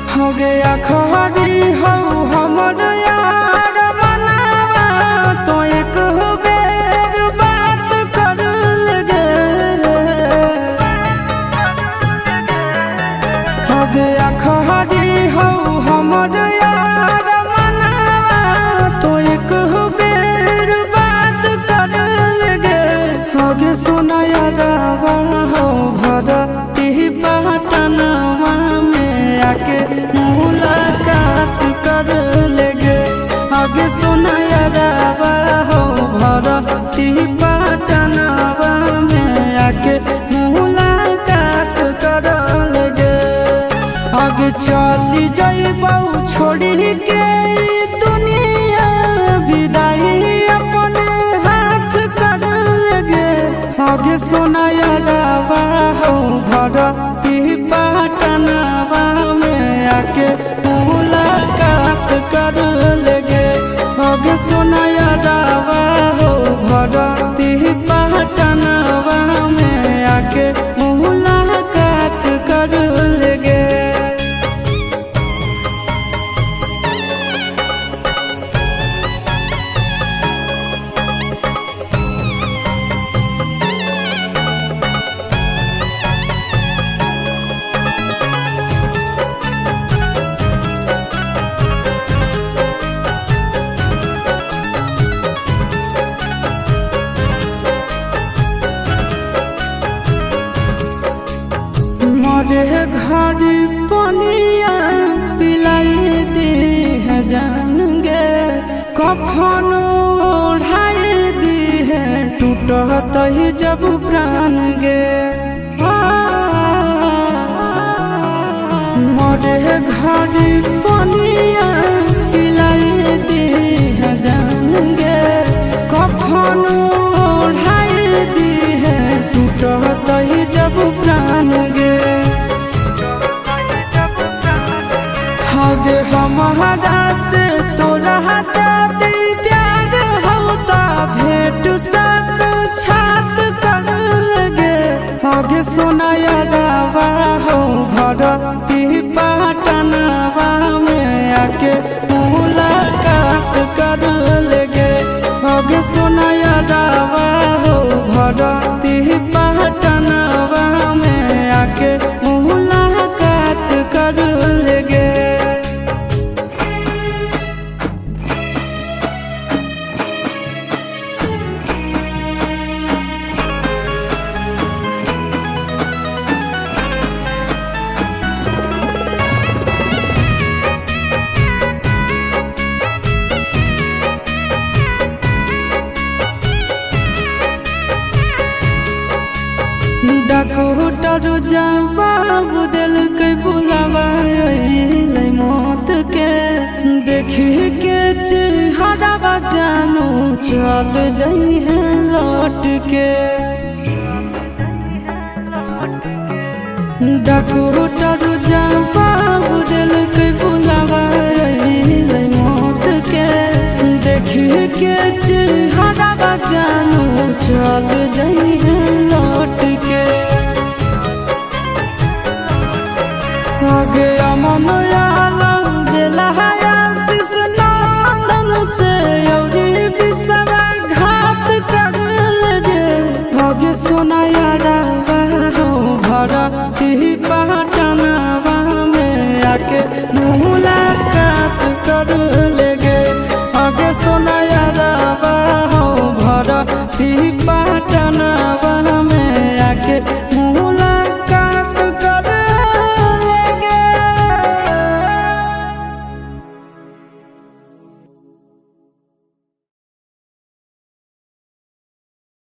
हो गया खरी हो हमर यार मनावा तो एक बेर बात कर लगे। हो गया खरी हो हमर यार मनावा तो एक बेर बात कर लगे। हो गे सोना यारावा हो भरती पटनवा में आके मुलाकात कर लेगे। आगे सुना यारावा हो भरती पटनवा में आके मुलाकात कर लेगे। आगे चली जाइबौ छोड़ी के दुनिया विदाई अपने हाथ कर लेगे। आगे सुना यारावा हो भरती पटनवा में आके मुलाकात कर लेगे। आगे सुना यारावा हो भरती पटनवा में आके मुलाकात कर लेगे। मोरे घर पनिया पिलाई दी है जान गे। कफन ओढ़ाई दी है टूटत ही जब प्राण गे। मोरे घर पनिया पिलाई दी है जान गे। कफन ओढ़ाई दी है टूटत ही जब प्राण गे। हगे हमारा से तोरा जाती प्यार होता भेंट साक्षात कर लगे। हगे सोना यारावा हो भरती पटनवा में आके मुलाकात कर लेगे। हगे सोना यारावा हो भरती पटनवा में आके मुलाकात कर लेगे। डॉक्टर जवाब दिल के बुलावा मौत के। देखी के चेहरा जानू चल जाई है लौट के। डॉक्टर जवाब दिल के बुलावा मौत के। देखी के चेहरा जानू चल जाई है लौट के। आगे अमन आलम दिला आशीष नंदन से अभी विश्वासघात कर लगे। आगे सोना यारावा हो भरती पटनवा में आके मुलाकात कर लेगे। आगे सोना यारावा हो भरती